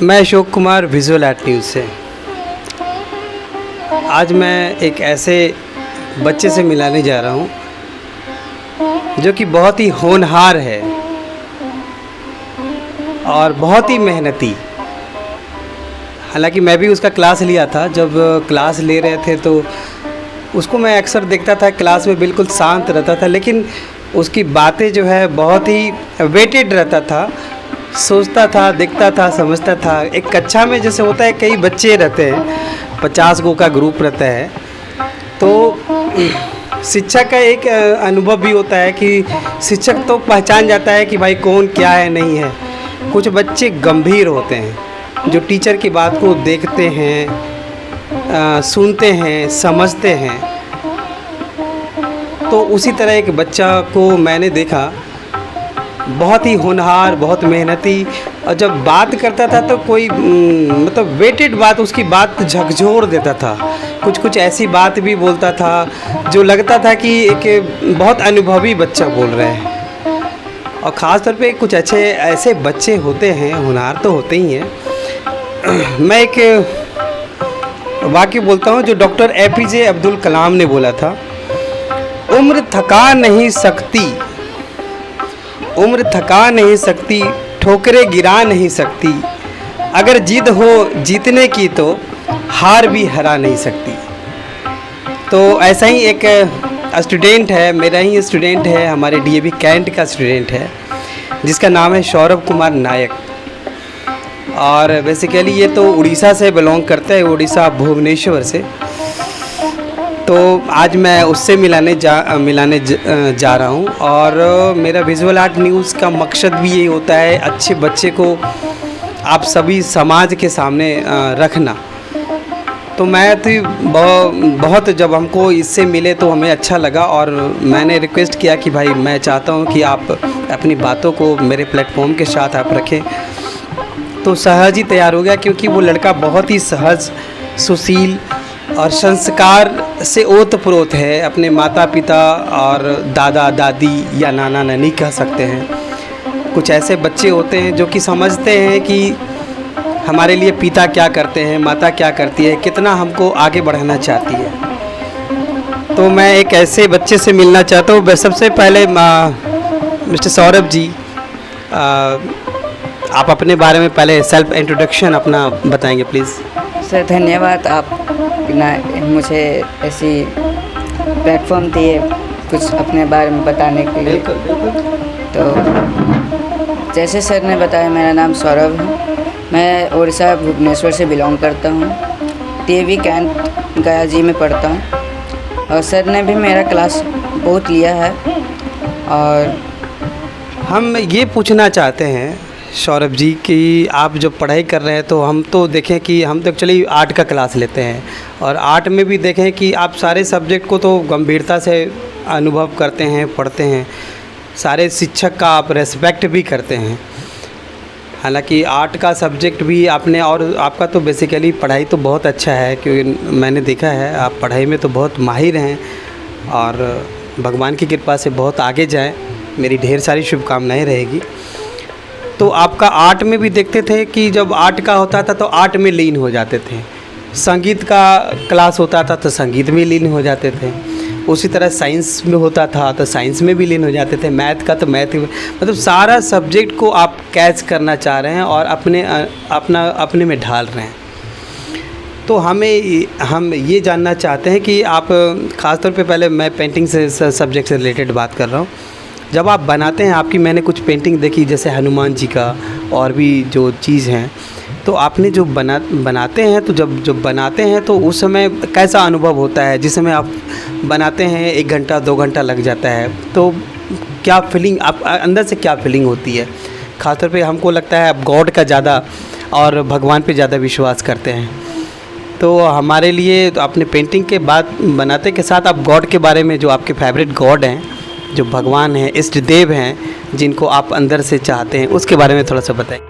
मैं Ashok Kumar visual art news से। आज मैं एक ऐसे बच्चे से मिलाने जा रहा हूँ जो कि बहुत ही होनहार है और बहुत ही मेहनती। हालांकि मैं भी उसका क्लास लिया था। जब क्लास ले रहे थे तो उसको मैं अक्सर देखता था, क्लास में बिल्कुल शांत रहता था, लेकिन उसकी बातें जो है बहुत ही वेटेड रहता था। सोचता था, देखता था, समझता था। एक कक्षा में जैसे होता है कई बच्चे रहते हैं, 50 गो का ग्रुप रहता है, तो शिक्षक का एक अनुभव भी होता है कि शिक्षक तो पहचान जाता है कि भाई कौन क्या है नहीं है। कुछ बच्चे गंभीर होते हैं जो टीचर की बात को देखते हैं, सुनते हैं, समझते हैं। तो उसी तरह एक बच्चा को मैंने देखा, बहुत ही होनहार, बहुत मेहनती, और जब बात करता था तो कोई मतलब वेटेड बात, उसकी बात झकझोर देता था। कुछ कुछ ऐसी बात भी बोलता था जो लगता था कि एक बहुत अनुभवी बच्चा बोल रहे हैं। और ख़ास तौर पे कुछ अच्छे ऐसे बच्चे होते हैं, होनहार तो होते ही हैं। मैं एक वाक्य बोलता हूँ जो डॉक्टर APJ अब्दुल कलाम ने बोला था, उम्र थका नहीं सकती, उम्र थका नहीं सकती, ठोकरें गिरा नहीं सकती, अगर जिद हो जीतने की तो हार भी हरा नहीं सकती। तो ऐसा ही एक स्टूडेंट है, मेरा ही स्टूडेंट है, हमारे DAV कैंट का स्टूडेंट है, जिसका नाम है सौरभ कुमार नायक। और बेसिकली ये तो उड़ीसा से बिलोंग करता है, उड़ीसा भुवनेश्वर से। तो आज मैं उससे मिलाने जा रहा हूँ। और मेरा विजुअल आर्ट न्यूज़ का मकसद भी यही होता है, अच्छे बच्चे को आप सभी समाज के सामने रखना। तो मैं तो बहुत जब हमको इससे मिले तो हमें अच्छा लगा, और मैंने रिक्वेस्ट किया कि भाई मैं चाहता हूँ कि आप अपनी बातों को मेरे प्लेटफॉर्म के साथ आप रखें। तो सहज ही तैयार हो गया, क्योंकि वो लड़का बहुत ही सहज, सुशील और संस्कार से ओतप्रोत है। अपने माता पिता और दादा दादी या नाना नानी कह सकते हैं। कुछ ऐसे बच्चे होते हैं जो कि समझते हैं कि हमारे लिए पिता क्या करते हैं, माता क्या करती है, कितना हमको आगे बढ़ाना चाहती है। तो मैं एक ऐसे बच्चे से मिलना चाहता हूँ। सबसे पहले मिस्टर सौरभ जी, आप अपने बारे में पहले सेल्फ इंट्रोडक्शन अपना बताएंगे प्लीज़। सर धन्यवाद, आप मुझे ऐसी प्लेटफॉर्म दिए कुछ अपने बारे में बताने के लिए। तो जैसे सर ने बताया, मेरा नाम सौरभ है, मैं उड़ीसा भुवनेश्वर से बिलोंग करता हूँ, DAV कैंट गया जी में पढ़ता हूँ। और सर ने भी मेरा क्लास बहुत लिया है। और हम ये पूछना चाहते हैं सौरभ जी कि आप जब पढ़ाई कर रहे हैं तो हम तो देखें कि हम तो एक्चुअली आर्ट का क्लास लेते हैं, और आर्ट में भी देखें कि आप सारे सब्जेक्ट को तो गंभीरता से अनुभव करते हैं, पढ़ते हैं, सारे शिक्षक का आप रेस्पेक्ट भी करते हैं। हालांकि आर्ट का सब्जेक्ट भी आपने, और आपका तो बेसिकली पढ़ाई तो बहुत अच्छा है, क्योंकि मैंने देखा है आप पढ़ाई में तो बहुत माहिर हैं, और भगवान की कृपा से बहुत आगे जाएं, मेरी ढेर सारी शुभकामनाएं रहेगी। तो आपका आर्ट में भी देखते थे कि जब आर्ट का होता था तो आर्ट में लीन हो जाते थे, संगीत का क्लास होता था तो संगीत में लीन हो जाते थे, उसी तरह साइंस में होता था तो साइंस में भी लीन हो जाते थे, मैथ का तो मैथ, मतलब सारा सब्जेक्ट को आप कैच करना चाह रहे हैं और अपने में ढाल रहे हैं। तो हम ये जानना चाहते हैं कि आप ख़ासतौर पे, पहले मैं पेंटिंग से सब्जेक्ट से रिलेटेड बात कर रहा हूँ। जब आप बनाते हैं, आपकी मैंने कुछ पेंटिंग देखी, जैसे हनुमान जी का और भी जो चीज़ हैं, तो आपने जो बनाते हैं, तो जब बनाते हैं तो उस समय कैसा अनुभव होता है? जिस समय आप बनाते हैं 1 घंटा 2 घंटा लग जाता है, तो क्या फीलिंग आप अंदर से क्या फीलिंग होती है? ख़ासतौर पे हमको लगता है आप गॉड का ज़्यादा और भगवान पे ज़्यादा विश्वास करते हैं। तो हमारे लिए तो अपने पेंटिंग के बाद बनाते के साथ आप गॉड के बारे में, जो आपके फेवरेट गॉड हैं, जो भगवान हैं, इष्ट देव हैं, जिनको आप अंदर से चाहते हैं, उसके बारे में थोड़ा सा बताएं।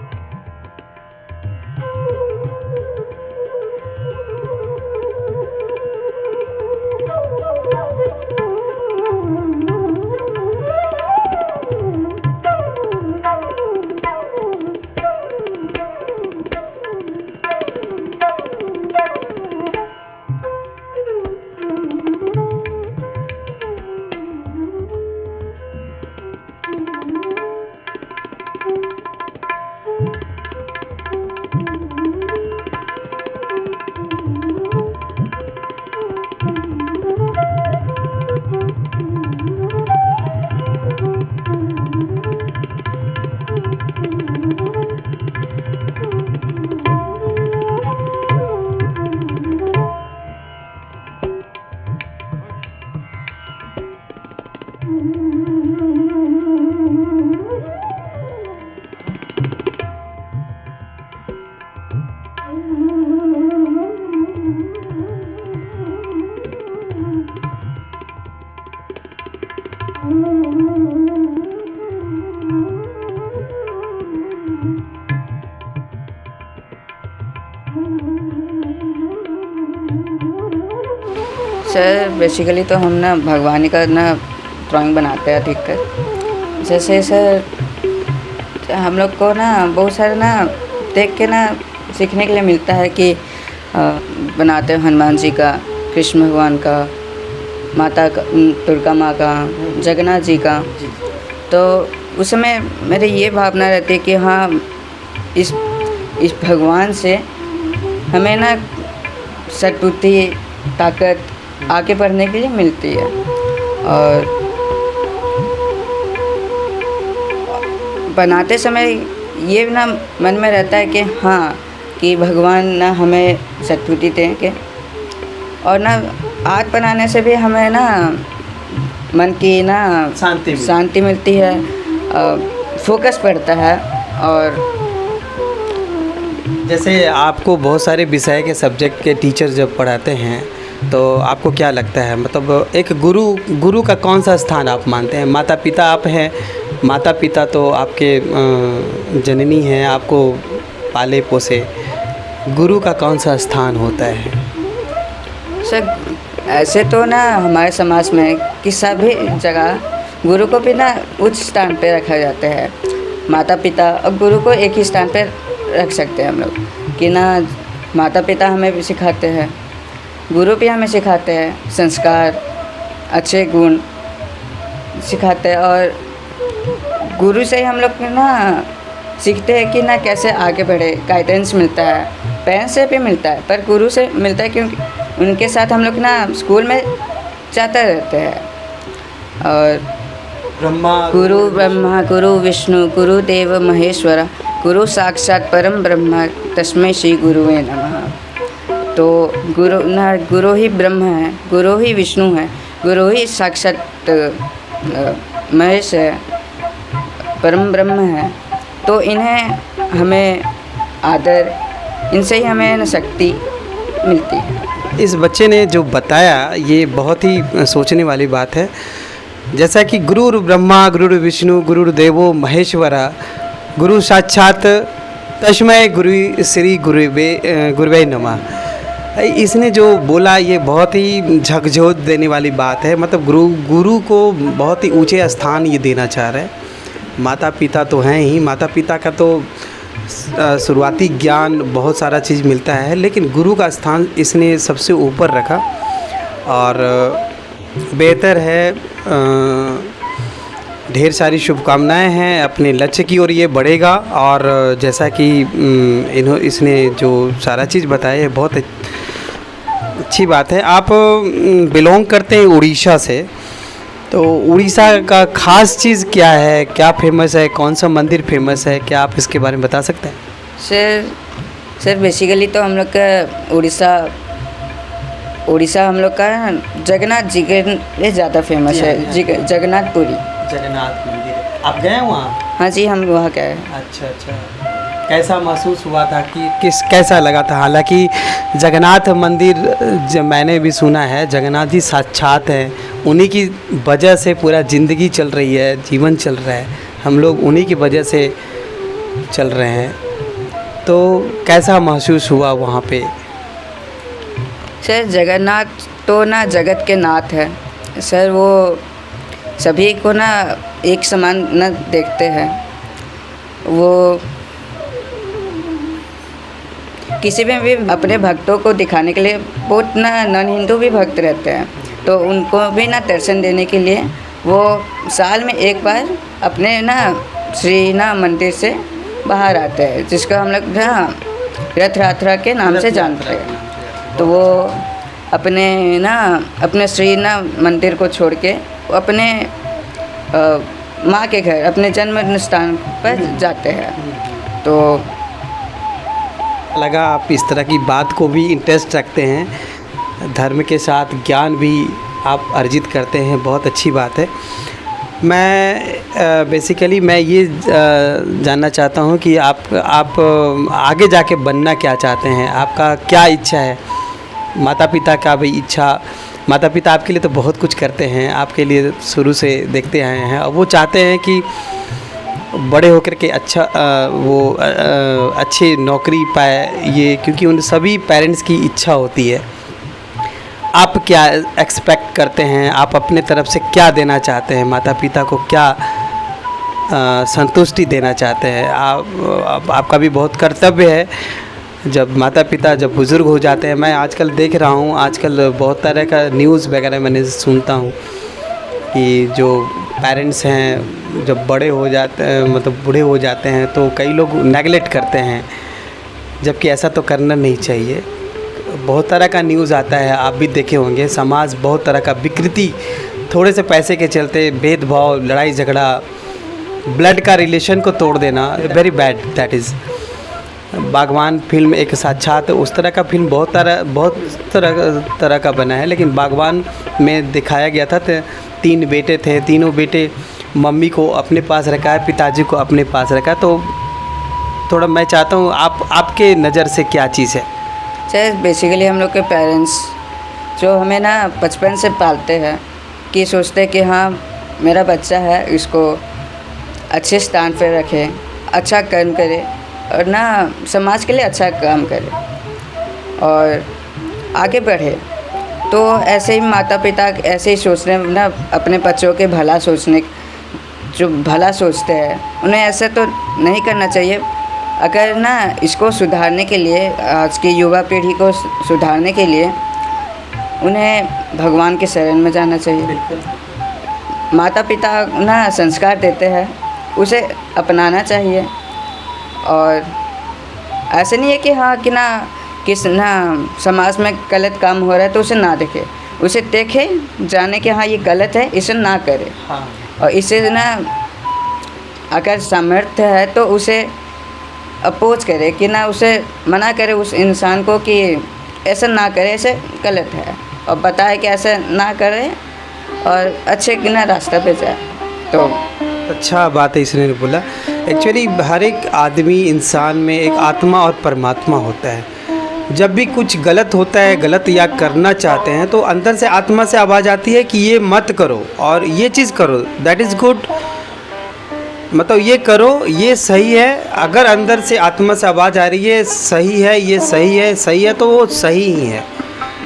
सर बेसिकली तो हम ना भगवान का ना ड्राइंग बनाते हैं अधिकतर। जैसे सर हम लोग को ना बहुत सारे ना देख के ना सीखने के लिए मिलता है कि बनाते हैं हनुमान जी का, कृष्ण भगवान का, माता का, दुर्गा माँ का, जगन्नाथ जी का। तो उस समय मेरे ये भावना रहती है कि हाँ इस भगवान से हमें ना सद्बुद्धि, ताकत आगे बढ़ने के लिए मिलती है। और बनाते समय ये ना मन में रहता है कि हाँ कि भगवान ना हमें सद्बुद्धि देंगे, और ना आर्ट बनाने से भी हमें ना मन की ना शांति मिलती है, फोकस बढ़ता है। और जैसे आपको बहुत सारे विषय के सब्जेक्ट के टीचर जब पढ़ाते हैं तो आपको क्या लगता है, मतलब एक गुरु का कौन सा स्थान आप मानते हैं? माता पिता आप हैं, माता पिता तो आपके जननी हैं, आपको पाले पोसे। गुरु का कौन सा स्थान होता है? सर ऐसे तो ना हमारे समाज में कि सभी जगह गुरु को भी ना उच्च स्थान पे रखा जाता है। माता पिता और गुरु को एक ही स्थान पे रख सकते हैं हम लोग कि ना माता पिता हमें भी सिखाते हैं, गुरु भी हमें सिखाते हैं, संस्कार, अच्छे गुण सिखाते हैं। और गुरु से ही हम लोग ना सीखते हैं कि ना कैसे आगे बढ़े, गाइडेंस मिलता है, पेरेंट्स से भी मिलता है पर गुरु से मिलता है क्योंकि उनके साथ हम लोग ना स्कूल में जाते रहते हैं। और गुरु ब्रह्मा गुरु विष्णु गुरुदेव महेश्वर गुरु साक्षात परम ब्रह्म तस्मै श्री गुरुवे नमः। तो गुरु ही ब्रह्म है, गुरु ही विष्णु है, गुरु ही साक्षात महेश है, परम ब्रह्म है। तो इन्हें हमें आदर, इनसे ही हमें शक्ति मिलती है। इस बच्चे ने जो बताया ये बहुत ही सोचने वाली बात है। जैसा कि गुरु ब्रह्मा गुरु विष्णु गुरुदेवो महेश्वरा गुरु साक्षात तस्मै गुरु श्री गुरुवे नमः। इसने जो बोला ये बहुत ही झकझोर देने वाली बात है। मतलब गुरु को बहुत ही ऊंचे स्थान ये देना चाह रहे हैं। माता पिता तो हैं ही, माता पिता का तो शुरुआती ज्ञान बहुत सारा चीज़ मिलता है, लेकिन गुरु का स्थान इसने सबसे ऊपर रखा और बेहतर है। ढेर सारी शुभकामनाएं हैं, अपने लक्ष्य की ओर ये बढ़ेगा। और जैसा कि इसने जो सारा चीज़ बताया है बहुत अच्छी बात है। आप बिलोंग करते हैं उड़ीसा से, तो उड़ीसा का ख़ास चीज़ क्या है, क्या फेमस है, कौन सा मंदिर फेमस है, क्या आप इसके बारे में बता सकते हैं? सर बेसिकली तो हम लोग का उड़ीसा हम लोग का जगन्नाथ जी के लिए ज़्यादा फेमस है। जगन्नाथपुरी जगन्नाथ मंदिर आप गए वहाँ? हाँ जी, हम वहाँ गए। अच्छा। कैसा महसूस हुआ था कि कैसा लगा था? हालांकि जगन्नाथ मंदिर मैंने भी सुना है, जगन्नाथ जी साक्षात हैं, उन्हीं की वजह से पूरा ज़िंदगी चल रही है, जीवन चल रहा है, हम लोग उन्हीं की वजह से चल रहे हैं। तो कैसा महसूस हुआ वहाँ पे? सर जगन्नाथ तो ना जगत के नाथ है सर, वो सभी को ना एक समान न देखते हैं। वो किसी में भी अपने भक्तों को दिखाने के लिए बहुत ना नॉन हिंदू भी भक्त रहते हैं, तो उनको भी ना दर्शन देने के लिए वो साल में एक बार अपने ना श्री ना मंदिर से बाहर आते हैं, जिसका हम लोग ना रथ यात्रा के नाम से जानते हैं। तो वो अपने श्री ना मंदिर को छोड़ के अपने माँ के घर, अपने जन्म स्थान पर जाते हैं। तो लगा आप इस तरह की बात को भी इंटरेस्ट रखते हैं, धर्म के साथ ज्ञान भी आप अर्जित करते हैं, बहुत अच्छी बात है। मैं बेसिकली मैं ये जानना चाहता हूँ कि आप आगे जाके बनना क्या चाहते हैं, आपका क्या इच्छा है? माता पिता का भी इच्छा, माता पिता आपके लिए तो बहुत कुछ करते हैं, आपके लिए शुरू से देखते आए हैं, और वो चाहते हैं कि बड़े होकर के अच्छी नौकरी पाए, ये क्योंकि उन सभी पेरेंट्स की इच्छा होती है। आप क्या एक्सपेक्ट करते हैं, आप अपने तरफ से क्या देना चाहते हैं, माता पिता को क्या संतुष्टि देना चाहते हैं? आपका भी बहुत कर्तव्य है। जब माता पिता जब बुज़ुर्ग हो जाते हैं, मैं आजकल देख रहा हूँ, आजकल बहुत तरह का न्यूज़ वगैरह मैंने सुनता हूँ कि जो पेरेंट्स हैं जब बड़े हो जाते हैं, मतलब बूढ़े हो जाते हैं, तो कई लोग नेगलेक्ट करते हैं, जबकि ऐसा तो करना नहीं चाहिए। बहुत तरह का न्यूज़ आता है, आप भी देखे होंगे। समाज बहुत तरह का विकृति, थोड़े से पैसे के चलते भेदभाव, लड़ाई झगड़ा, ब्लड का रिलेशन को तोड़ देना, वेरी बैड दैट इज़। बागवान फिल्म एक साक्षात उस तरह का फिल्म बहुत तरह का बना है, लेकिन बागवान में दिखाया गया था 3 बेटे थे, तीनों बेटे मम्मी को अपने पास रखा है, पिताजी को अपने पास रखा। तो थोड़ा मैं चाहता हूँ आपके नज़र से क्या चीज़ है? सर बेसिकली हम लोग के पेरेंट्स जो हमें ना बचपन से पालते हैं कि सोचते हैं कि हाँ मेरा बच्चा है, इसको अच्छे स्थान पर रखें, अच्छा कर्म करे और ना समाज के लिए अच्छा काम करे और आगे बढ़े। तो ऐसे ही माता पिता ऐसे ही सोच रहे हैं ना, अपने बच्चों के भला सोचने, जो भला सोचते हैं उन्हें ऐसा तो नहीं करना चाहिए। अगर ना इसको सुधारने के लिए, आज की युवा पीढ़ी को सुधारने के लिए उन्हें भगवान के शरण में जाना चाहिए। माता पिता ना संस्कार देते हैं, उसे अपनाना चाहिए। और ऐसे नहीं है कि हाँ कि ना किस ना समाज में गलत काम हो रहा है तो उसे ना देखे, उसे देखे, जाने कि हाँ ये गलत है, इसे ना करे। हाँ। और इसे ना अगर सामर्थ्य है तो उसे अपोज करे, कि ना उसे मना करे उस इंसान को कि ऐसा ना करे, ऐसे गलत है, और बताए कि ऐसा ना करे और अच्छे कि ना रास्ते पे जाए। तो अच्छा बात है इसने बोला। एक्चुअली हर एक आदमी, इंसान में एक आत्मा और परमात्मा होता है। जब भी कुछ गलत होता है, गलत या करना चाहते हैं, तो अंदर से आत्मा से आवाज़ आती है कि ये मत करो और ये चीज़ करो, दैट इज़ गुड, मतलब ये करो, ये सही है। अगर अंदर से आत्मा से आवाज़ आ रही है सही है, ये सही है, सही है, तो वो सही ही है।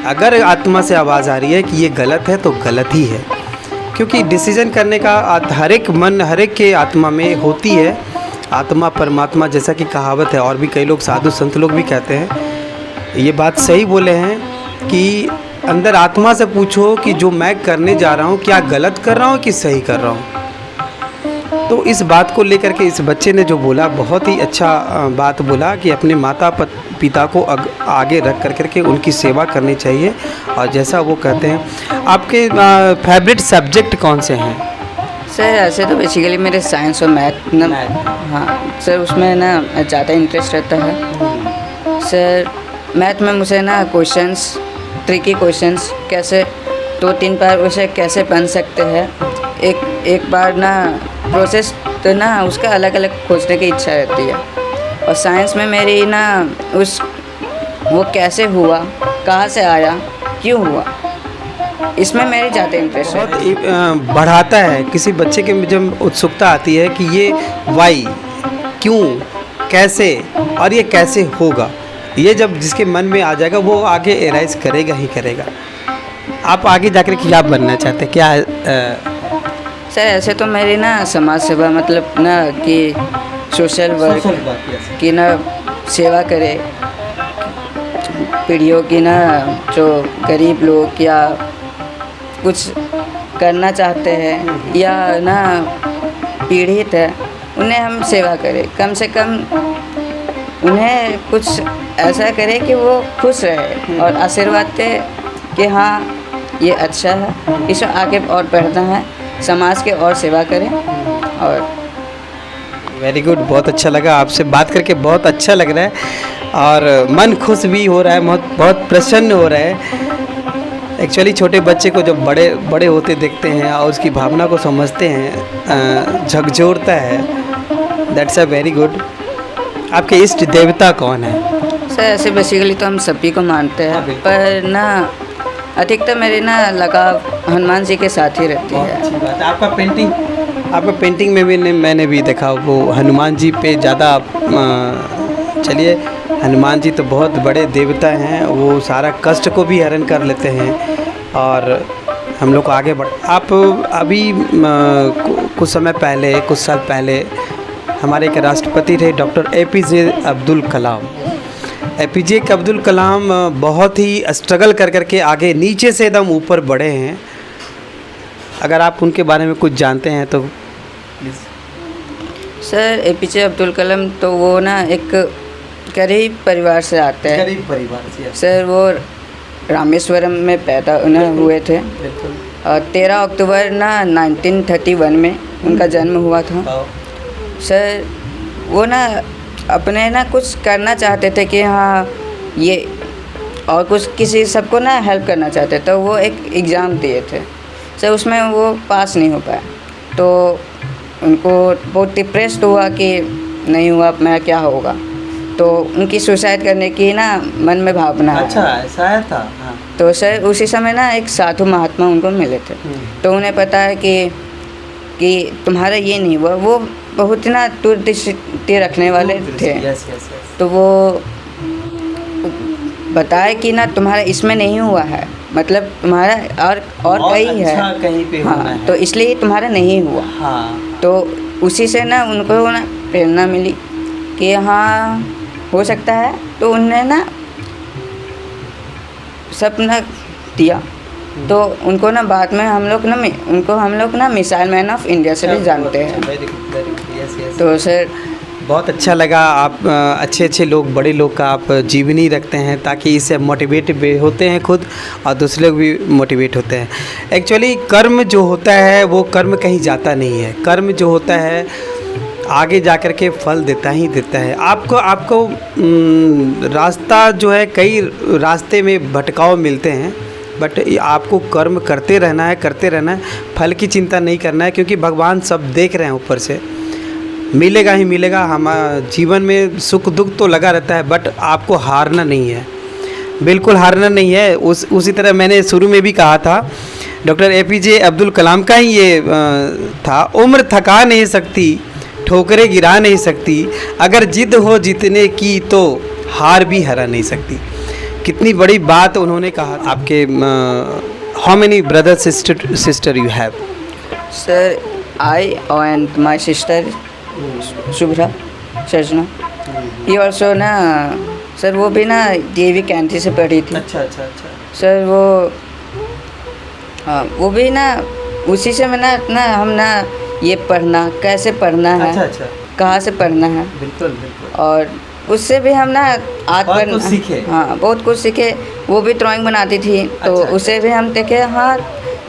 अगर आत्मा से आवाज़ आ रही है कि ये गलत है तो गलत ही है, क्योंकि डिसीज़न करने का हर एक मन, हर एक के आत्मा में होती है। आत्मा परमात्मा जैसा कि कहावत है, और भी कई लोग साधु संत लोग भी कहते हैं, ये बात सही बोले हैं कि अंदर आत्मा से पूछो कि जो मैं करने जा रहा हूँ क्या गलत कर रहा हूँ कि सही कर रहा हूँ। तो इस बात को लेकर के इस बच्चे ने जो बोला, बहुत ही अच्छा बात बोला कि अपने माता पिता को आगे रख कर के उनकी सेवा करनी चाहिए। और जैसा वो कहते हैं, आपके फेवरेट सब्जेक्ट कौन से हैं? सर ऐसे तो बेसिकली मेरे साइंस और मैथ ना, हाँ सर उसमें ना ज़्यादा इंटरेस्ट रहता है। सर मैथ में मुझे ना क्वेश्चंस, ट्रिकी क्वेश्चंस कैसे 2-3 बार उसे कैसे बन सकते हैं, एक बार ना प्रोसेस तो ना उसका अलग अलग खोजने की इच्छा रहती है। और साइंस में मेरी ना वो कैसे हुआ, कहाँ से आया, क्यों हुआ, इसमें मेरी ज़्यादा इंटरेस्ट है। बहुत बढ़ाता है किसी बच्चे के जब उत्सुकता आती है कि ये वाई, क्यों, कैसे और ये कैसे होगा, ये जब जिसके मन में आ जाएगा वो आगे एराइज करेगा ही करेगा। आप आगे जाकर क्या बनना चाहते हैं? क्या सर ऐसे तो मेरी ना समाज सेवा, मतलब ना कि सोशल वर्क की ना सेवा करे, पीढ़ियों की ना जो गरीब लोग या कुछ करना चाहते हैं या ना पीड़ित है, उन्हें हम सेवा करें। कम से कम उन्हें कुछ ऐसा करें कि वो खुश रहे और आशीर्वाद दे कि हाँ ये अच्छा है, इसे आगे और बढ़ना है, समाज के और सेवा करें। और वेरी गुड, बहुत अच्छा लगा आपसे बात करके, बहुत अच्छा लग रहा है और मन खुश भी हो रहा है, बहुत प्रसन्न हो रहा है। एक्चुअली छोटे बच्चे को जब बड़े होते देखते हैं और उसकी भावना को समझते हैं, झकझोरता है, दैट्स अ वेरी गुड। आपके इष्ट देवता कौन है? सर ऐसे बेसिकली तो हम सभी को मानते हैं, पर ना अधिकतर मेरी ना लगाव हनुमान जी के साथ ही रहती है। अच्छी बात है। आपका पेंटिंग में भी मैंने भी देखा, वो हनुमान जी पे ज़्यादा। चलिए हनुमान जी तो बहुत बड़े देवता हैं, वो सारा कष्ट को भी हरण कर लेते हैं और हम लोग को आगे बढ़। आप अभी कुछ समय पहले, कुछ साल पहले हमारे एक राष्ट्रपति थे doctor APJ Abdul Kalam. APJ Abdul Kalam बहुत ही स्ट्रगल कर करके आगे नीचे से एकदम ऊपर बढ़े हैं। अगर आप उनके बारे में कुछ जानते हैं तो please. Sir APJ Abdul Kalam तो वो ना एक गरीब परिवार से आते हैं। गरीब परिवार से। सर वो रामेश्वरम में पैदा हुए थे। 13 अक्टूबर ना 1931 में उनका जन्म हुआ था। सर वो ना अपने ना कुछ करना चाहते थे कि हाँ ये और कुछ किसी सबको ना हेल्प करना चाहते, तो वो एक एग्ज़ाम दिए थे। सर उसमें वो पास नहीं हो पाया, तो उनको बहुत डिप्रेस्ड हुआ कि नहीं हुआ, मेरा क्या होगा। तो उनकी सुसाइड करने की ना मन में भावना है। अच्छा, ऐसा है था। हाँ। तो सर उसी समय ना एक साधु महात्मा उनको मिले थे। तो उन्हें पता है कि तुम्हारा ये नहीं हुआ। वो बहुत ना दूरदृष्टि रखने वाले थे। तो वो बताए कि ना तुम्हारा इसमें नहीं हुआ है, मतलब तुम्हारा और कहीं अच्छा है, कहीं पे होना हाँ है। तो इसलिए तुम्हारा नहीं हुआ। हाँ। तो उसी से ना उनको ना प्रेरणा मिली कि हाँ हो सकता है। तो उन्होंने ना सपना दिया। तो उनको ना बाद में हम लोग ना मिसाइल मैन ऑफ इंडिया से भी जानते हैं। तो सर बहुत अच्छा लगा। आप अच्छे लोग, बड़े लोग का आप जीवनी रखते हैं ताकि इससे मोटिवेट भी होते हैं खुद और दूसरे लोग भी मोटिवेट होते हैं। एक्चुअली कर्म जो होता है वो कर्म कहीं जाता नहीं है। कर्म जो होता है आगे जा कर के फल देता ही देता है। आपको रास्ता जो है, कई रास्ते में भटकाव मिलते हैं, बट आपको कर्म करते रहना है, फल की चिंता नहीं करना है, क्योंकि भगवान सब देख रहे हैं ऊपर से। मिलेगा ही मिलेगा। हम जीवन में सुख दुख तो लगा रहता है, बट आपको हारना नहीं है, बिल्कुल हारना नहीं है। उसी तरह मैंने शुरू में भी कहा था, डॉक्टर APJ अब्दुल कलाम का ही ये था, उम्र थका नहीं सकती, ठोकरें गिरा नहीं सकती, अगर जिद हो जीतने की तो हार भी हरा नहीं सकती। कितनी बड़ी बात उन्होंने कहा। आपके how many brother sister you have? Sir I and my sister Shubhra सजना, ये ऑल्सो ना सर वो भी ना DAV कैंटी से पढ़ी थी। अच्छा। सर वो भी ना उसी से मैं ना हम ना ये पढ़ना कैसे पढ़ना है, अच्छा। कहाँ से पढ़ना है, बिल्कुल। और उससे भी हम ना बहुत कुछ सीखे। हाँ बहुत कुछ सीखे। वो भी ड्राइंग बनाती थी, तो अच्छा। उसे भी हम देखे, हाँ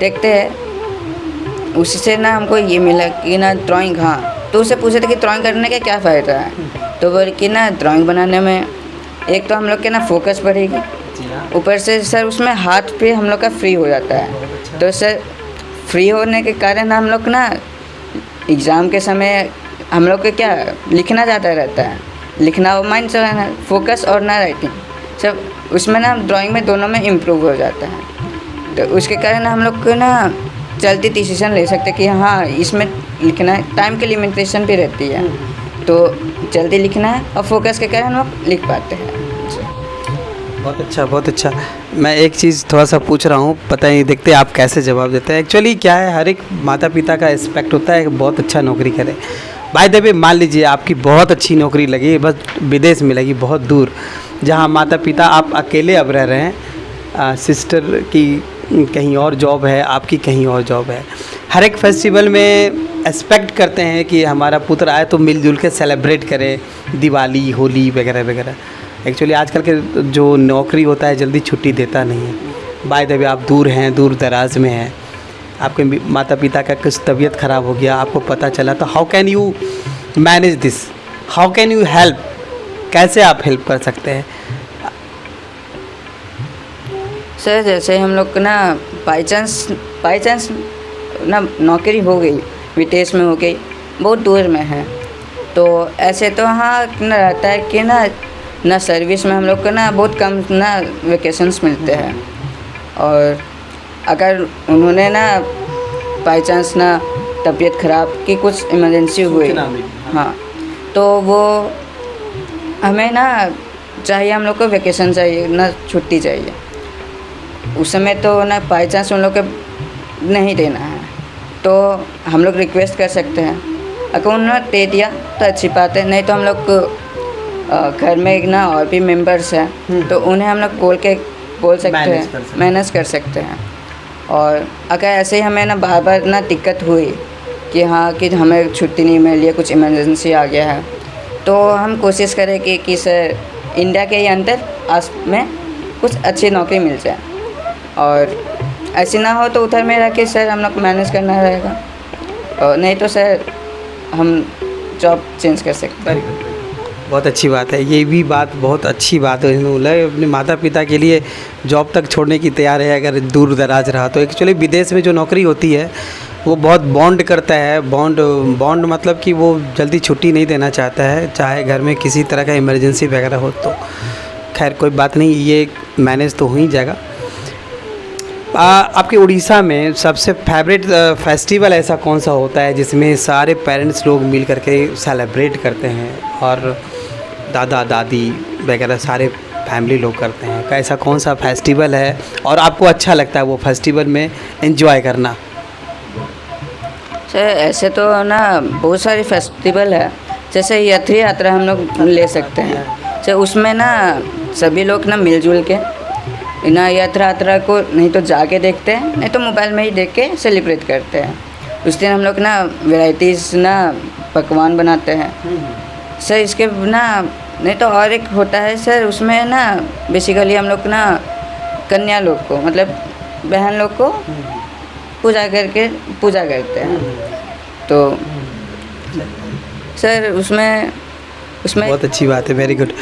देखते हैं। उससे ना हमको ये मिला कि ना ड्राइंग, हाँ तो उससे पूछे थे कि ड्राइंग करने का क्या फ़ायदा है। तो बोले कि ना ड्राइंग बनाने में एक तो हम लोग के ना फोकस बढ़ेगी, ऊपर से सर उसमें हाथ पे हम लोग का फ्री हो जाता है। तो सर फ्री होने के कारण हम लोग ना एग्ज़ाम के समय हम लोग को क्या लिखना ज़्यादा रहता है, लिखना और माइंड चलाना, फोकस और ना राइटिंग, सब उसमें ना ड्राइंग में दोनों में इम्प्रूव हो जाता है। तो उसके कारण हम लोग को ना जल्दी डिसीजन ले सकते कि हाँ इसमें लिखना है। टाइम की लिमिटेशन भी रहती है, तो जल्दी लिखना है और फोकस के कारण हम लोग लिख पाते हैं। बहुत अच्छा। मैं एक चीज़ थोड़ा सा पूछ रहा हूँ, पता नहीं देखते आप कैसे जवाब देते हैं। एक्चुअली क्या है, हर एक माता पिता का एक्सपेक्ट होता है कि बहुत अच्छा नौकरी करे। बाय द वे मान लीजिए आपकी बहुत अच्छी नौकरी लगी, बस विदेश में लगी, बहुत दूर, जहाँ माता पिता आप अकेले अब रह रहे हैं, सिस्टर की कहीं और जॉब है, आपकी कहीं और जॉब है। हर एक फेस्टिवल में एक्सपेक्ट करते हैं कि हमारा पुत्र आए तो मिलजुल के सेलिब्रेट करे, दिवाली, होली वगैरह वगैरह। एक्चुअली आजकल के जो नौकरी होता है जल्दी छुट्टी देता नहीं है। बाय द वे आप दूर हैं, दूर दराज में हैं, आपके माता पिता का कुछ तबीयत ख़राब हो गया, आपको पता चला, तो how can you manage this, how can you help, कैसे आप हेल्प कर सकते हैं? सर जैसे हम लोग ना बाई चांस ना नौकरी हो गई, विदेश में हो गई, बहुत दूर में है, तो ऐसे तो हाँ ना रहता है कि ना सर्विस में हम लोग को ना बहुत कम ना वेकेशंस मिलते हैं। और अगर उन्होंने ना बाई चांस ना तबीयत ख़राब की कुछ इमरजेंसी हुई, हाँ तो वो हमें ना चाहिए हम लोग को वेकेशन चाहिए ना छुट्टी चाहिए। उस समय तो ना बाई चांस उन लोग के नहीं देना है तो हम लोग रिक्वेस्ट कर सकते हैं, अगर उन्होंने दे दिया तो अच्छी बात है, नहीं तो हम लोग घर में ना और भी मेंबर्स हैं तो उन्हें हम लोग बोल सकते हैं, मैनेज कर सकते हैं। और अगर ऐसे ही हमें ना बार बार ना दिक्कत हुई कि हाँ कि हमें छुट्टी नहीं मिल रही है, कुछ इमरजेंसी आ गया है, तो हम कोशिश करें कि सर इंडिया के ही अंदर में कुछ अच्छी नौकरी मिल जाए, और ऐसी ना हो तो उधर में रह के सर हम लोग को मैनेज करना रहेगा, और नहीं तो सर हम जॉब चेंज कर सकते हैं। बहुत अच्छी बात है, ये भी बात बहुत अच्छी बात है। उन्होंने अपने माता पिता के लिए जॉब तक छोड़ने की तैयार है अगर दूर दराज रहा तो। एक्चुअली विदेश में जो नौकरी होती है वो बहुत बॉन्ड करता है, बॉन्ड मतलब कि वो जल्दी छुट्टी नहीं देना चाहता है, चाहे घर में किसी तरह का इमरजेंसी वगैरह हो तो। खैर कोई बात नहीं, ये मैनेज तो हो ही जाएगा। आपके उड़ीसा में सबसे फेवरेट फेस्टिवल ऐसा कौन सा होता है जिसमें सारे पेरेंट्स लोग मिल करके सेलिब्रेट करते हैं और दादा दादी वगैरह सारे फैमिली लोग करते हैं? ऐसा कौन सा फेस्टिवल है और आपको अच्छा लगता है वो फेस्टिवल में एंजॉय करना? सर ऐसे तो ना बहुत सारे फेस्टिवल है, जैसे यात्री यात्रा हम लोग ले सकते हैं। सर उसमें ना सभी लोग ना मिलजुल के ना यात्रा को नहीं तो जाके देखते हैं, नहीं तो मोबाइल में ही देख के सेलिब्रेट करते हैं। उस दिन हम लोग ना वैरायटीज़ ना पकवान बनाते हैं सर। इसके ना नहीं तो और एक होता है सर, उसमें ना बेसिकली हम लोग ना कन्या लोग को मतलब बहन लोग को पूजा करते हैं। तो सर उसमें बहुत अच्छी बात है, वेरी गुड।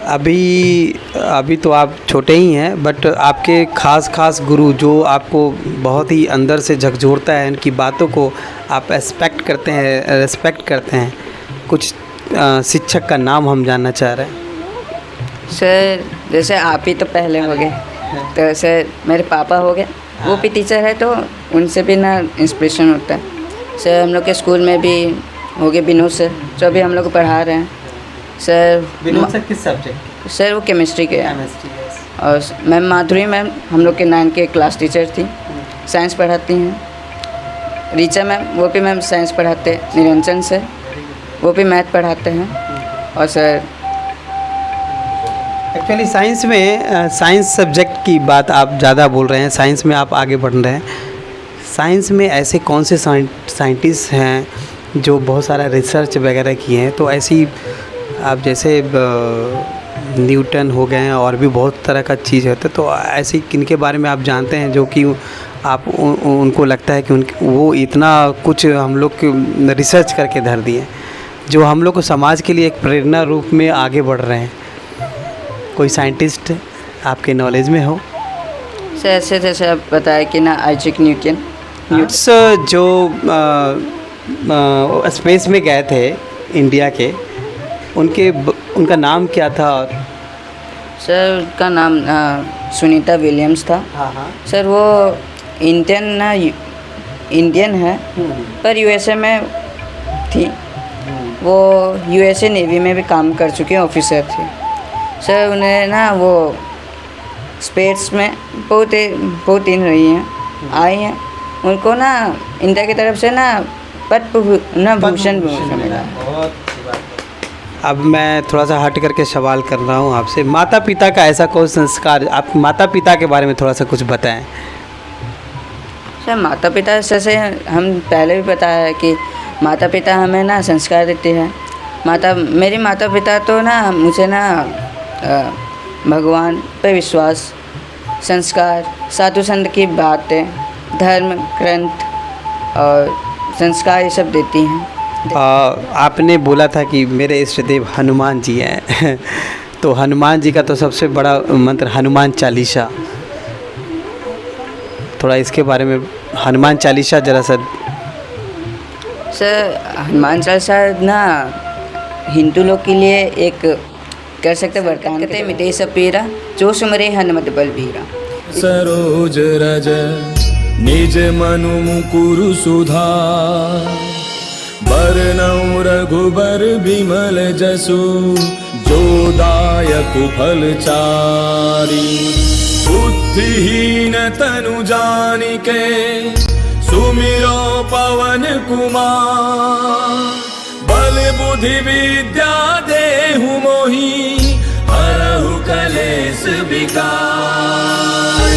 अभी तो आप छोटे ही हैं, बट आपके खास गुरु जो आपको बहुत ही अंदर से झकझोरता है, उनकी बातों को आप रेस्पेक्ट करते हैं, कुछ शिक्षक का नाम हम जानना चाह रहे हैं। सर जैसे आप ही तो पहले हो गए, तो सर मेरे पापा हो गए, वो भी टीचर है, तो उनसे भी ना इंस्पिरेशन होता है। सर हम लोग के स्कूल में भी हो गए विनोद सर, जो अभी हम लोग को पढ़ा रहे हैं। सर विनोद सर किस सब्जेक्ट? सर वो केमिस्ट्री के हैं। और मैम माधुरी मैम हम लोग के 9 के क्लास टीचर थी, साइंस पढ़ाती हैं। रीचा मैम वो भी मैम साइंस पढ़ाते हैं। निरंजन सर वो भी मैथ पढ़ाते हैं। और सर एक्चुअली साइंस सब्जेक्ट की बात आप ज़्यादा बोल रहे हैं, साइंस में आप आगे बढ़ रहे हैं। साइंस में ऐसे कौन से साइंटिस्ट हैं जो बहुत सारा रिसर्च वगैरह किए हैं? तो ऐसी आप जैसे न्यूटन हो गए हैं और भी बहुत तरह का चीज़ होता है, तो ऐसी किनके बारे में आप जानते हैं जो कि आप उनको लगता है कि वो इतना कुछ हम लोग के रिसर्च करके धर दिए जो हम लोग को समाज के लिए एक प्रेरणा रूप में आगे बढ़ रहे हैं? कोई साइंटिस्ट आपके नॉलेज में हो? सर ऐसे जैसे आप बताया कि ना आइजैक न्यूटन जो स्पेस में गए थे इंडिया के, उनका नाम क्या था? और सर उनका नाम सुनीता विलियम्स था। हाँ। सर वो इंडियन है पर यूएसए में थी। वो यूएसए नेवी में भी काम कर चुके हैं, ऑफिसर थे। सर उन्हें ना वो स्पेस में बहुत दिन रही हैं, आई हैं। उनको ना इंडिया की तरफ से ना पद्म भूषण मिला। अब मैं थोड़ा सा हट करके सवाल कर रहा हूँ आपसे, माता पिता का ऐसा कोई संस्कार, आप माता पिता के बारे में थोड़ा सा कुछ बताएं। सर माता पिता जैसे हम पहले भी बताया है कि माता पिता हमें ना संस्कार देते हैं। मेरे माता पिता तो ना मुझे ना भगवान पे विश्वास, संस्कार, साधु संत की बातें, धर्म ग्रंथ और संस्कार ये सब देती हैं। आपने बोला था कि मेरे इष्ट देव हनुमान जी हैं तो हनुमान जी का तो सबसे बड़ा मंत्र हनुमान चालीसा, थोड़ा इसके बारे में हनुमान चालीसा जरा सा। सर हनुमान चालीसा ना हिंदू लोग के लिए एक कर सकते वरदान कहते मिटे सब पीरा जो सुमरे हनुमत बलबीरा। सरोज रज निज मनु मुकुरु सुधार बरनउँ रघुबर बिमल जसु, जो दायक फलचारी। बुद्धिहीन तनु जानिके, सुमिरो पवन कुमार। बल बुद्धि विद्या देहु मोहि, हरहु कलेश विकार।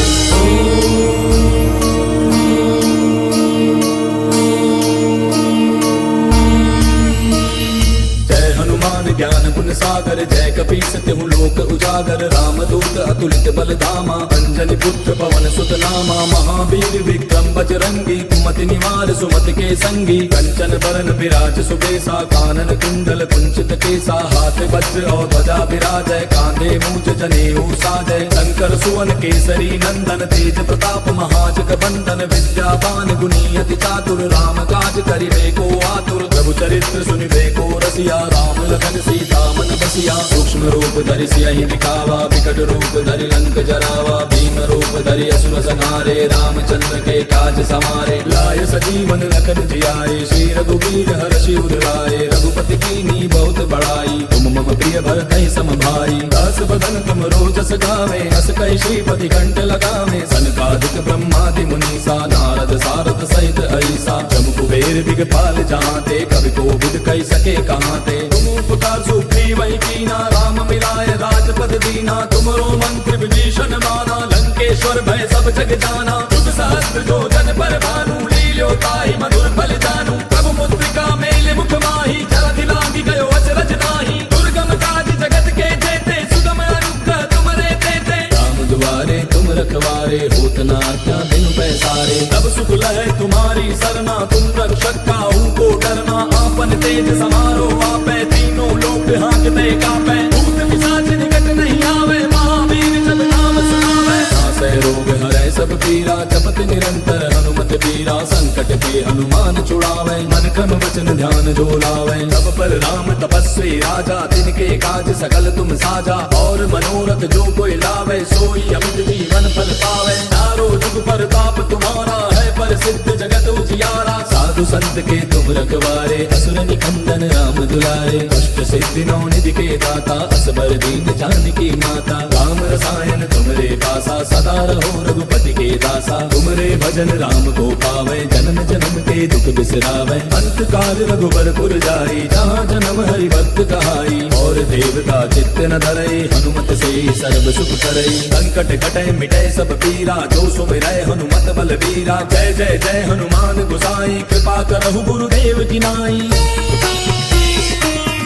जय हनुमान ज्ञान गुण सागर, जय कपीस तिहु लोक उजागर। रामदूत अतुलित बल धामा, अंजनी पुत्र पवन सुत नामा। महावीर विक्रम बजरंगी, कुमति निवार सुमति के संगी। कंचन बरन विराज सुबेसा, कानन कुंडल कुंचित केसा। हाथ वज्र और ध्वजा विराजय, कांधे मूंज जनेऊ साजय। शंकर सुवन केसरी नंदन, तेज प्रताप महाजग बंदन। विद्यावान गुणी अति चातुर, राम काज करिबे को आतुर। प्रभु चरित्र सुनिबे को रसिया, राम लखन सीता मन बसिया। सूक्ष्म रूप धरि सियहि दिखावा, विकट रूप धरि लंक जरावा। भीम रूप धरि असुर संहारे, रामचंद्र के काज समारे। लाय सजीवन लखन जियाए, श्री रघुवीर हर्षि उर लाए। रघुपति कीन्ही बहुत बड़ाई, तुम मम प्रिय भरतहि सम भाई। दास बदन तुम रोजस गावे, अस कहि श्रीपति कंठ लगावे। सनकादिक ब्रह्मादि मुनीसा, नारद सारद सहित ऐसा। जम कुबेर दिगपाल जहांते, कवि कोविद कहि सके कहाते। तुम उपकार सुग्रीवहि कीना, राम मिलाय राजपद दीना। तुमरो मंत्र विभीषण माना, लंकेश्वर भय सब जग जाना। युग सहस्त्र जो जन पर भानु, लील्यो ताहि मधुर फल जानू। प्रभु मुद्रिका मेलि मुख माहि, जलधि लांघि गयो अचरज नाहि। दुर्गम काज जगत के जेते, सुगम अनुग्रह तुमरे तेते। राम दुआरे तुम रखवारे, होत न आज्ञा बिनु पैसारे। तब सुख लहै तुम्हारी सरना, तुम रक्षक काहू को डरना। आपन तेज समारो आपै, तीनों लोक हांकते कापै। भूत पिशाच निकट नहीं आवे, महावीर जब नाम सुनावे। नासै रोग हरै सब पीरा, जपत निरंतर हनुमत बीरा। संकट के हनुमान छुड़ावे, मन क्रम वचन ध्यान जो लावे। सब पर राम तपस्वी राजा, तिनके काज सकल तुम साजा। और मनोरथ जो कोई लावे, सोई अमित जीवन फल पावे। चारों जुग परताप तुम्हारा है, प्रसिद्ध जगत उजियारा। साधु संत के तुम रखवारे, असुर निकंदन राम दुलारे। कष्ट सिद्धि नौ निधि के दाता, असबर दीन जानकी माता। राम रसायन तुमरे पासा, सदा रहो रघुपति के दासा। तुमरे भजन राम को पावे, जन्म जन्म के दुख बिसरावे। अंत काल रघुबर पुर जाई, जहाँ जन्म हरि भक्त कहाई। और देवता चित्त न धरई, हनुमत से सर्व सुख करई। संकट कटै मिटै सब पीरा, जो सुमिरै हनुमत बल बीरा। जय जय जय हनुमान गोसाई, कृपा करहु गुरुदेव की नाई।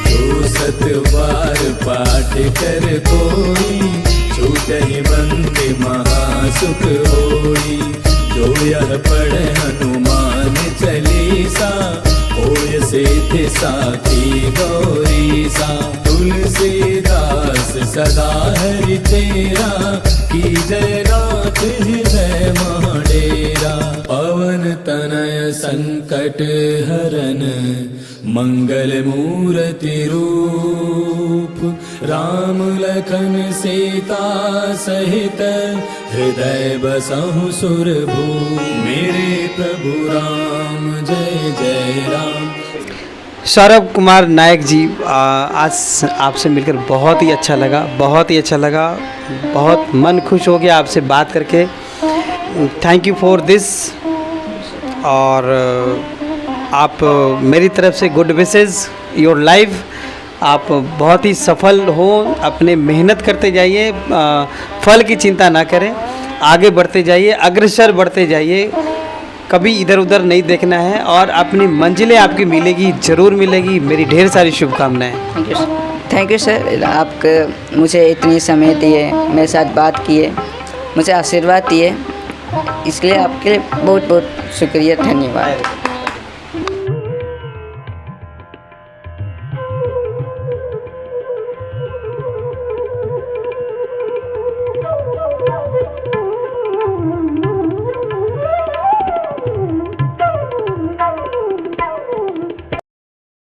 जो सत बार पाठ कर कोई, छूटहि बंदे महासुख होई। जो यह पढ़े हनुमान चालीसा, होय सिद्धि साखी गौरीसा। तुलसीदास सदा हरि तेरा, की जय नाथ हृदय महडेरा। पवन तनय संकट हरन, मंगल मूर्ति रूप। राम लखन सीता सहित, हृदय बसहु सुरभूप। मेरे प्रभु राम जय जय राम। सौरभ कुमार नायक जी, आज आपसे मिलकर बहुत ही अच्छा लगा, बहुत ही अच्छा लगा। बहुत मन खुश हो गया आपसे बात करके। Thank you for this. और आप मेरी तरफ से गुड विशेस योर लाइफ। आप बहुत ही सफल हो, अपने मेहनत करते जाइए, फल की चिंता ना करें, आगे बढ़ते जाइए, अग्रसर बढ़ते जाइए, कभी इधर उधर नहीं देखना है। और अपनी मंजिलें आपकी मिलेगी, ज़रूर मिलेगी। मेरी ढेर सारी शुभकामनाएं। थैंक यू सर, आप मुझे इतनी समय दिए, मेरे साथ बात किए, मुझे आशीर्वाद दिए, इसलिए आपके लिए बहुत बहुत शुक्रिया, धन्यवाद।